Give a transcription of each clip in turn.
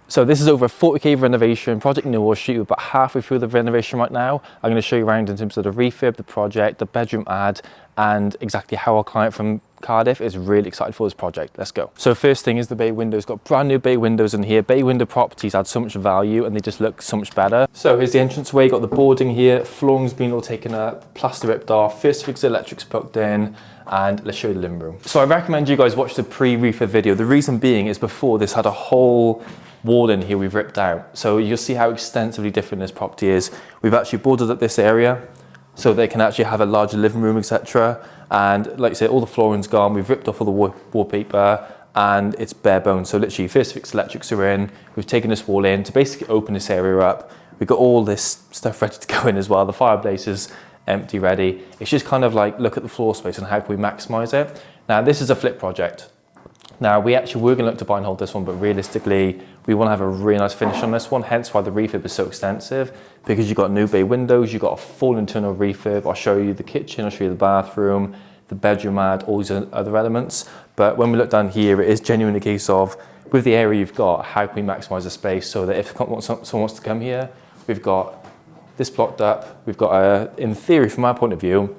So this is over a 40k renovation project Newall street. We're about halfway through the renovation right now. I'm going to show you around in terms of the refurb, the project, the bedroom add, and exactly how our client from Cardiff is really excited for this project. Let's go. So first thing is the bay windows. Got brand new bay windows in here. Bay window properties add so much value and they just look so much better. So here's the entranceway. Got the boarding here. Flooring's been all taken up, plaster ripped off, first fix electrics plugged in, and let's show you the living room. So I recommend you guys watch the pre-refurb video. The reason being is before this had a whole wall in here we've ripped out. So you'll see how extensively different this property is. We've actually boarded up this area so they can actually have a larger living room, etc. And like I said, all the flooring's gone. We've ripped off all the wallpaper and it's bare bones. So literally first fix electrics are in. We've taken this wall in to basically open this area up. We've got all this stuff ready to go in as well. The fireplace is empty ready. It's just kind of like look at the floor space and how can we maximize it. Now this is a flip project. Now we actually were going to look to buy and hold this one, but realistically we want to have a really nice finish on this one, hence why the refurb is so extensive, because you've got new bay windows, you've got a full internal refurb. I'll show you the kitchen, I'll show you the bathroom, the bedroom add, all these other elements. But when we look down here, it is genuinely a case of, with the area you've got, how can we maximize the space so that if someone wants to come here, we've got this blocked up, we've got in theory from our point of view,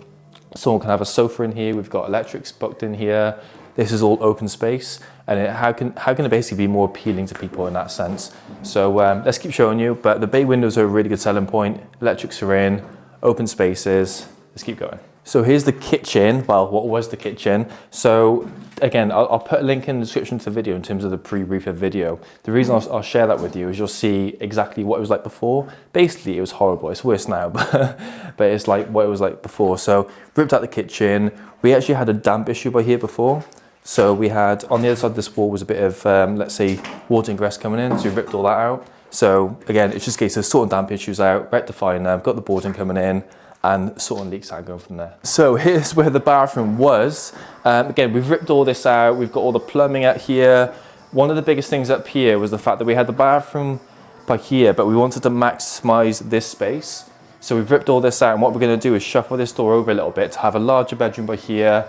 someone can have a sofa in here, we've got electrics booked in here. This is all open space, and how can it basically be more appealing to people in that sense? So let's keep showing you, but the bay windows are a really good selling point. Electrics are in, open spaces. Let's keep going. So here's the kitchen. Well, what was the kitchen? So again, I'll put a link in the description to the video in terms of the pre-refurb video. The reason I'll share that with you is you'll see exactly what it was like before. Basically, it was horrible. It's worse now, but it's like what it was like before. So ripped out the kitchen. We actually had a damp issue by here before. So we had, on the other side of this wall was a bit of, let's say, water ingress coming in, so we ripped all that out. So again, it's just a case of sorting damp issues out, rectifying them, got the boarding coming in, and sorting leaks out, going from there. So here's where the bathroom was. Again, we've ripped all this out, we've got all the plumbing out here. One of the biggest things up here was the fact that we had the bathroom by here, but we wanted to maximize this space. So we've ripped all this out, and what we're gonna do is shuffle this door over a little bit to have a larger bedroom by here,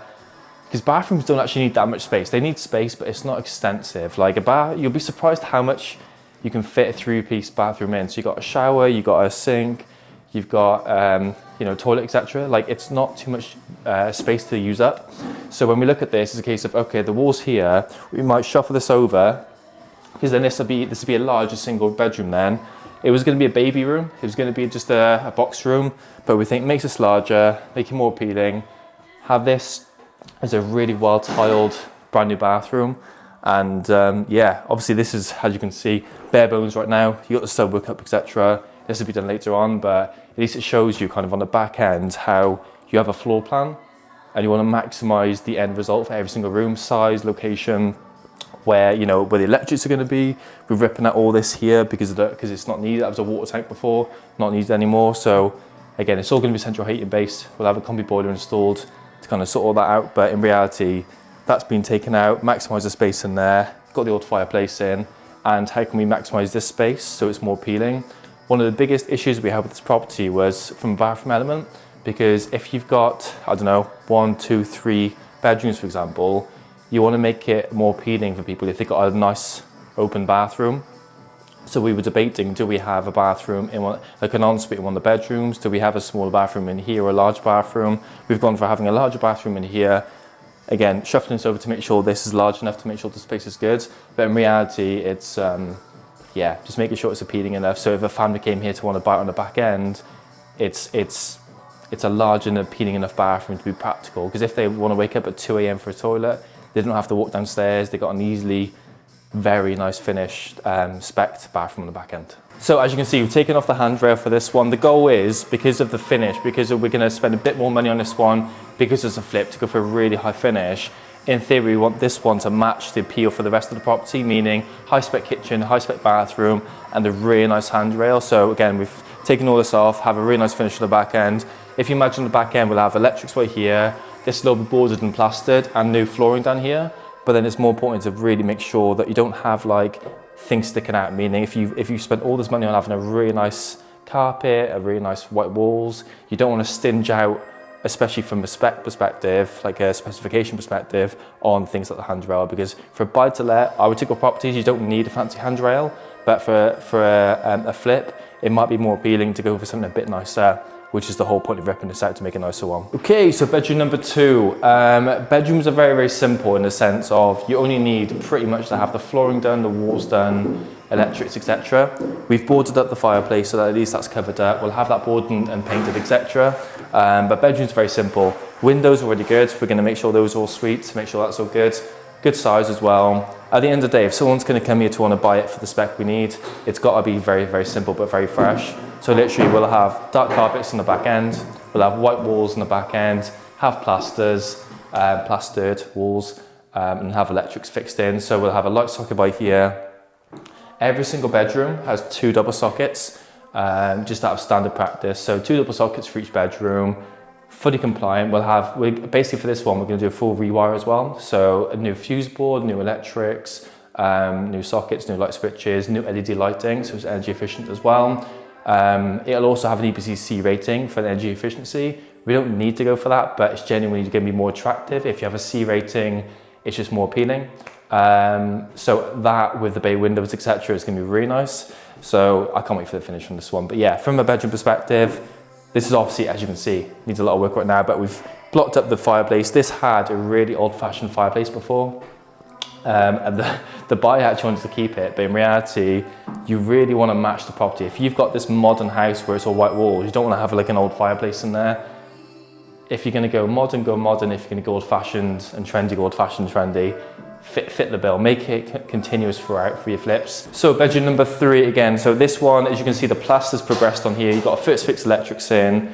because bathrooms don't actually need that much space. They need space, but it's not extensive. Like a bath, you'll be surprised how much you can fit a three-piece bathroom in. So you've got a shower, you've got a sink, you've got toilet, etc. Like it's not too much space to use up. So when we look at this, it's a case of, okay, the walls here, we might shuffle this over, because then this would be a larger single bedroom then. It was gonna be a baby room. It was gonna be just a box room, but we think makes this larger, make it more appealing. Have this as a really well tiled brand new bathroom, and yeah, obviously this is, as you can see, bare bones right now. You got the stud work up, etc. This will be done later on, but at least it shows you kind of on the back end how you have a floor plan and you want to maximize the end result for every single room, size, location, where where the electrics are going to be. We're ripping out all this here because it's not needed. That was a water tank before, not needed anymore. So again, it's all going to be central heating based. We'll have a combi boiler installed to kind of sort all that out, but in reality that's been taken out, maximize the space in there, got the old fireplace in, and how can we maximize this space so it's more appealing? One of the biggest issues we had with this property was from a bathroom element, because if you've got, I don't know, 1, 2, 3 bedrooms for example, you want to make it more appealing for people if they've got a nice open bathroom. So we were debating, do we have a bathroom in one, like an ensuite in one of the bedrooms? Do we have a smaller bathroom in here or a large bathroom? We've gone for having a larger bathroom in here. Again, shuffling this over to make sure this is large enough to make sure the space is good. But in reality, it's, yeah, just making sure it's appealing enough. So if a family came here to want to buy it on the back end, it's a large and appealing enough bathroom to be practical. Because if they want to wake up at 2 AM for a toilet, they don't have to walk downstairs. They got an easily very nice finished spec'd bathroom on the back end. So as you can see, we've taken off the handrail for this one. The goal is, because of the finish, because we're going to spend a bit more money on this one, because it's a flip, to go for a really high finish. In theory, we want this one to match the appeal for the rest of the property, meaning high spec kitchen, high spec bathroom, and a really nice handrail. So again, we've taken all this off, have a really nice finish on the back end. If you imagine the back end, we'll have electrics right here, this will be boarded and plastered, and new flooring down here. But then it's more important to really make sure that you don't have like things sticking out, meaning if you spend all this money on having a really nice carpet, a really nice white walls, you don't want to stinge out, especially from a spec perspective, like a specification perspective, on things like the handrail. Because for a buy to let, our typical properties, you don't need a fancy handrail, but for a flip, it might be more appealing to go for something a bit nicer, which is the whole point of ripping this out, to make a nicer one. Okay, so bedroom number 2. Bedrooms are very, very simple in the sense of you only need pretty much to have the flooring done, the walls done, electrics, etc. We've boarded up the fireplace so that at least that's covered up. We'll have that boarded and painted, etc. But bedroom's very simple. Windows already good. We're going to make sure those are all sweet, to make sure that's all good. Good size as well. At the end of the day, if someone's going to come here to want to buy it for the spec we need, it's got to be very, very simple but very fresh. So literally we'll have dark carpets on the back end, we'll have white walls on the back end, have plastered walls, and have electrics fixed in. So we'll have a light socket by here. Every single bedroom has 2 double sockets, just out of standard practice. So 2 double sockets for each bedroom, fully compliant. Basically for this one, we're going to do a full rewire as well. So a new fuse board, new electrics, new sockets, new light switches, new LED lighting, so it's energy efficient as well. It'll also have an EPC rating for the energy efficiency. We don't need to go for that, but it's genuinely going to be more attractive. If you have a C rating, it's just more appealing. So that with the bay windows, etc., is going to be really nice. So I can't wait for the finish on this one. But yeah, from a bedroom perspective, this is obviously, as you can see, needs a lot of work right now, but we've blocked up the fireplace. This had a really old-fashioned fireplace before. And the buyer actually wanted to keep it, but in reality, you really want to match the property. If you've got this modern house where it's all white walls, you don't want to have like an old fireplace in there. If you're going to go modern, go modern. If you're going to go old-fashioned and trendy, go old-fashioned, trendy. Fit the bill, make it continuous throughout for your flips. So bedroom number 3 again. So this one, as you can see, the plaster's progressed on here. You've got a first fix electrics in,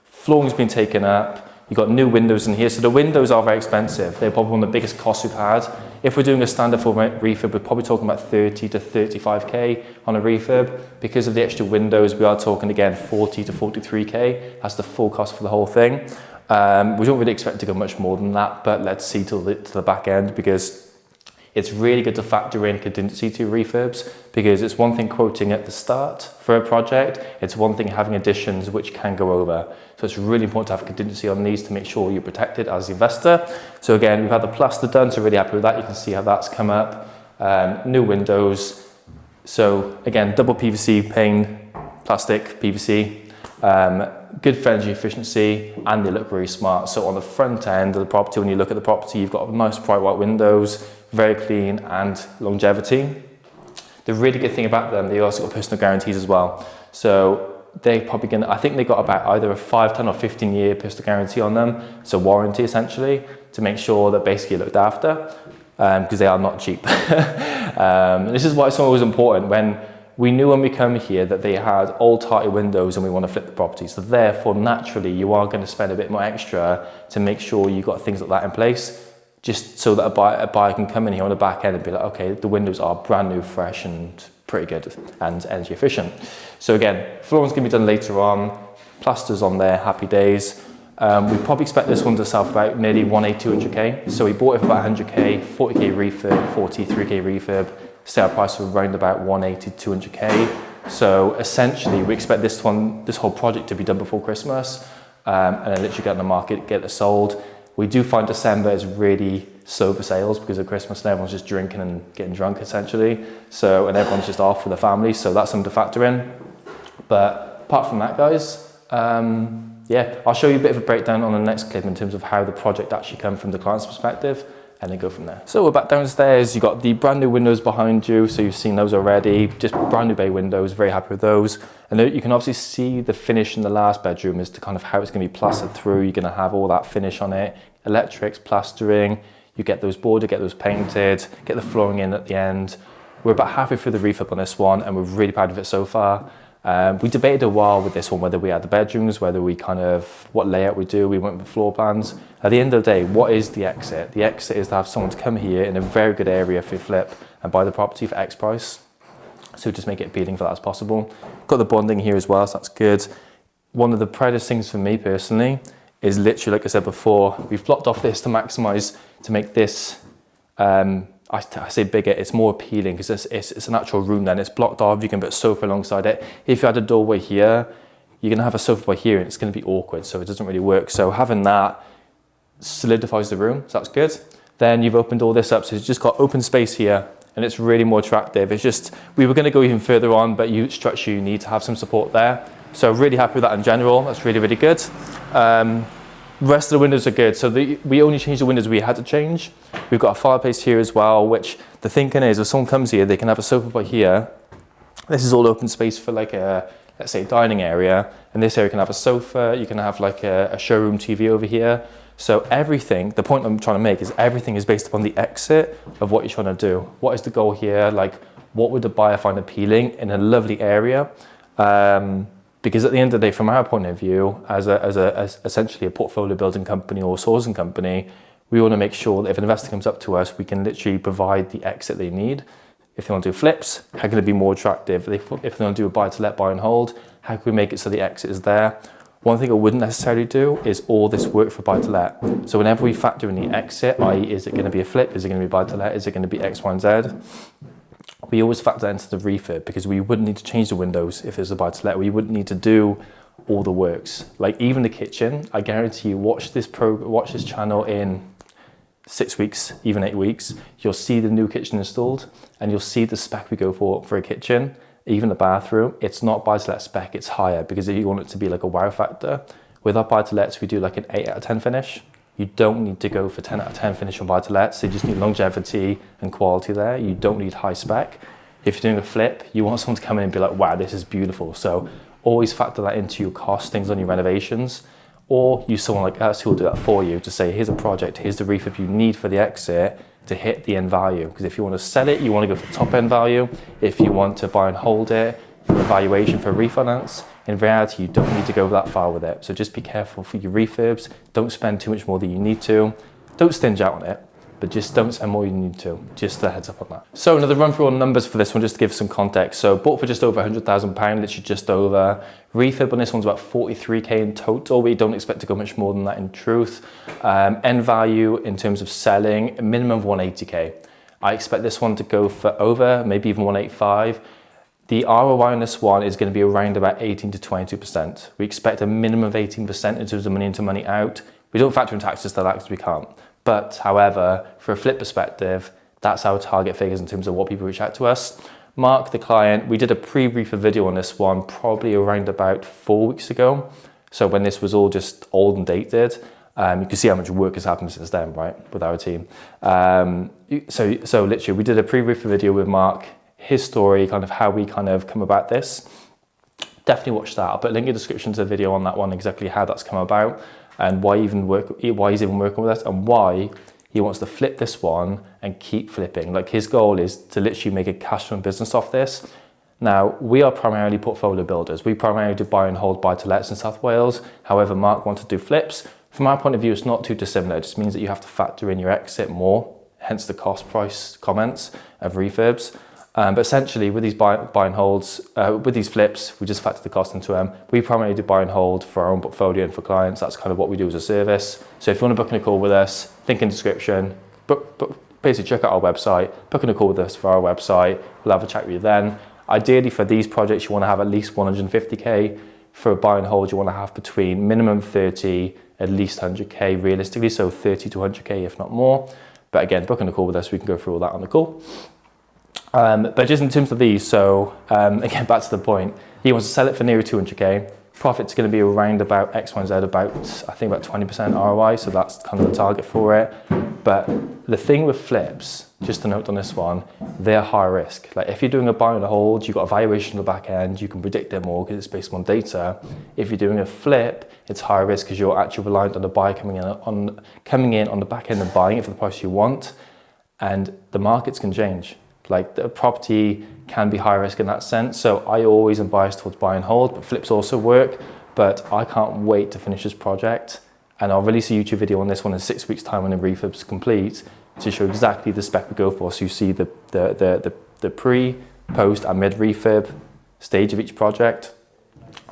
flooring's been taken up. You've got new windows in here. So the windows are very expensive. They're probably one of the biggest costs we've had. If we're doing a standard full refurb, we're probably talking about 30 to 35k on a refurb. Because of the extra windows, we are talking again 40 to 43k. That's the full cost for the whole thing. We don't really expect to go much more than that, but let's see till the back end, because it's really good to factor in contingency to refurbs, because it's one thing quoting at the start for a project, it's one thing having additions which can go over. So it's really important to have contingency on these to make sure you're protected as the investor. So again, we've had the plaster done, so really happy with that. You can see how that's come up. New windows. So again, double PVC pane, plastic PVC. Good for energy efficiency, and they look really smart. So on the front end of the property, when you look at the property, you've got nice bright white windows, very clean, and longevity. The really good thing about them, they also got personal guarantees as well. So they're probably gonna, I think they got about either a 5, 10 or 15 year personal guarantee on them. So warranty essentially, to make sure that basically looked after, because they are not cheap. This is why it's always important. When we knew when we come here that they had old tarty windows and we want to flip the property. So therefore, naturally, you are going to spend a bit more extra to make sure you've got things like that in place, just so that a buyer can come in here on the back end and be like, okay, the windows are brand new, fresh, and pretty good and energy efficient. So again, flooring's going to be done later on, plasters on there, happy days. We probably expect this one to sell for about nearly 180, 200k. So we bought it for about 100k, 40k refurb, 43k refurb. Sale price of around about 180 to 200k. So essentially, we expect this whole project to be done before Christmas, and then literally get on the market, get it sold. We do find December is really slow for sales because of Christmas, and everyone's just drinking and getting drunk essentially. So, and everyone's just off with the family, so that's something to factor in. But apart from that, guys, yeah, I'll show you a bit of a breakdown on the next clip in terms of how the project actually comes from the client's perspective, and then go from there. So we're back downstairs. You've got the brand new windows behind you, so you've seen those already. Just brand new bay windows, very happy with those. And you can obviously see the finish in the last bedroom as to kind of how it's going to be plastered through. You're going to have all that finish on it, electrics, plastering. You get those boarded, get those painted, get the flooring in at the end. We're about halfway through the refurb on this one, and we're really proud of it so far. We debated a while with this one whether we had the bedrooms, whether we what layout we do. We went with floor plans. At the end of the day, what is the exit? The exit is to have someone to come here in a very good area for your flip and buy the property for X price. So just make it appealing for that as possible. Got the bonding here as well, so that's good. One of the proudest things for me personally is literally, like I said before, we've blocked off this to maximize, to make this, I say bigger, it's more appealing because it's an actual room then. It's blocked off, you can put a sofa alongside it. If you had a doorway here, you're gonna have a sofa by here and it's gonna be awkward, so it doesn't really work. So having that solidifies the room, so that's good. Then you've opened all this up, so you've just got open space here, and it's really more attractive. It's just, we were going to go even further on, but structure, you need to have some support there. So really happy with that in general. That's really, really good. Rest of the windows are good. So we only changed the windows we had to change. We've got a fireplace here as well, which the thinking is if someone comes here, they can have a sofa by here. This is all open space for like a, let's say, dining area. And this area can have a sofa. You can have like a showroom TV over here. So everything, the point I'm trying to make is everything is based upon the exit of what you're trying to do. What is the goal here? Like, what would the buyer find appealing in a lovely area? Because at the end of the day, from our point of view, as essentially a portfolio building company or sourcing company, we want to make sure that if an investor comes up to us, we can literally provide the exit they need. If they want to do flips, how can it be more attractive? If they want to do a buy to let, buy and hold, how can we make it so the exit is there? One thing I wouldn't necessarily do is all this work for buy to let. So whenever we factor in the exit, i.e. is it going to be a flip? Is it going to be buy to let? Is it going to be X, Y, and Z? We always factor that into the refurb because we wouldn't need to change the windows if it's a buy to let. We wouldn't need to do all the works. Like even the kitchen, I guarantee you, watch this channel in 6 weeks, even 8 weeks, you'll see the new kitchen installed and you'll see the spec we go for a kitchen. Even the bathroom, it's not buy to let spec, it's higher because you want it to be like a wow factor. With our buy to lets, we do like an 8 out of 10 finish. You don't need to go for 10 out of 10 finish on buy to lets. You just need longevity and quality there. You don't need high spec. If you're doing a flip, you want someone to come in and be like, wow, this is beautiful. So always factor that into your cost, things on your renovations, or use someone like us who will do that for you to say, here's a project, here's the refurb you need for the exit to hit the end value. Because if you want to sell it, you want to go for top end value. If you want to buy and hold it for evaluation for refinance, in reality, you don't need to go that far with it. So just be careful for your refurbs. Don't spend too much more than you need to. Don't stinge out on it, but just don't spend more than you need to. Just a heads up on that. So another run through on numbers for this one, just to give some context. So bought for just over £100,000, literally just over. Refurb on this one's about 43k in total. We don't expect to go much more than that in truth. End value in terms of selling, a minimum of 180k. I expect this one to go for over, maybe even 185. The ROI on this one is going to be around about 18 to 22%. We expect a minimum of 18% in terms of money into, money out. We don't factor in taxes to that because we can't. But however, for a flip perspective, that's our target figures in terms of what people reach out to us. Mark, the client, we did a pre-refurb video on this one probably around about 4 weeks ago. So when this was all just old and dated, you can see how much work has happened since then, right, with our team. So literally, we did a pre-refurb video with Mark, his story, kind of how we kind of come about this. Definitely watch that. I'll put a link in the description to the video on that one, exactly how that's come about and why he's even working with us and why he wants to flip this one and keep flipping. Like his goal is to literally make a cash flow business off this. Now, we are primarily portfolio builders. We primarily do buy and hold buy to lets in South Wales. However, Mark wants to do flips. From our point of view, it's not too dissimilar. It just means that you have to factor in your exit more, hence the cost price comments of refurbs. But essentially, with these buy and holds, with these flips, we just factor the cost into them. We primarily do buy and hold for our own portfolio and for clients. That's kind of what we do as a service. So if you want to book in a call with us, link in the description, basically check out our website, book in a call with us for our website. We'll have a chat with you then. Ideally, for these projects, you want to have at least 150k. For a buy and hold, you want to have between minimum 30, at least 100k realistically, so 30 to 100k if not more. But again, book in a call with us, we can go through all that on the call. But just in terms of these, so again, back to the point, he wants to sell it for nearly 200k. Profit's going to be around about X, Y, and Z, I think about 20% ROI, so that's kind of the target for it. But the thing with flips, just a note on this one, they're high risk. Like if you're doing a buy and a hold, you've got a valuation on the back end, you can predict it more because it's based on data. If you're doing a flip, it's high risk because you're actually reliant on the buyer coming in on the back end and buying it for the price you want, and the markets can change. Like the property can be high risk in that sense. So I always am biased towards buy and hold, but flips also work. But I can't wait to finish this project. And I'll release a YouTube video on this one in 6 weeks' time when the refurb's complete to show exactly the spec we go for. So you see the pre, post and mid refurb stage of each project.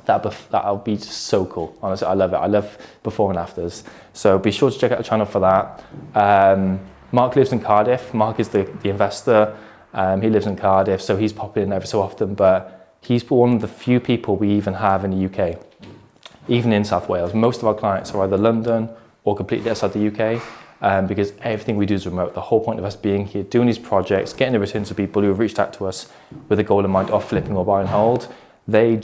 That'll be just so cool. Honestly, I love it. I love before and afters. So be sure to check out the channel for that. Mark lives in Cardiff. Mark is the investor. He lives in Cardiff, so he's popping in every so often, but he's one of the few people we even have in the UK, even in South Wales. Most of our clients are either London or completely outside the UK. because everything we do is remote. The whole point of us being here, doing these projects, getting the returns to people who have reached out to us with a goal in mind of flipping or buy and hold, they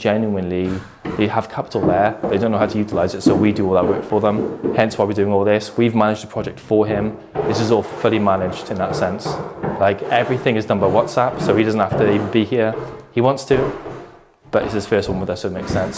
have capital there, they don't know how to utilize it, so we do all that work for them. Hence why we're doing all this. We've managed the project for him. This is all fully managed in that sense. Like, everything is done by WhatsApp, so he doesn't have to even be here. He wants to, but it's his first one with us, so it makes sense.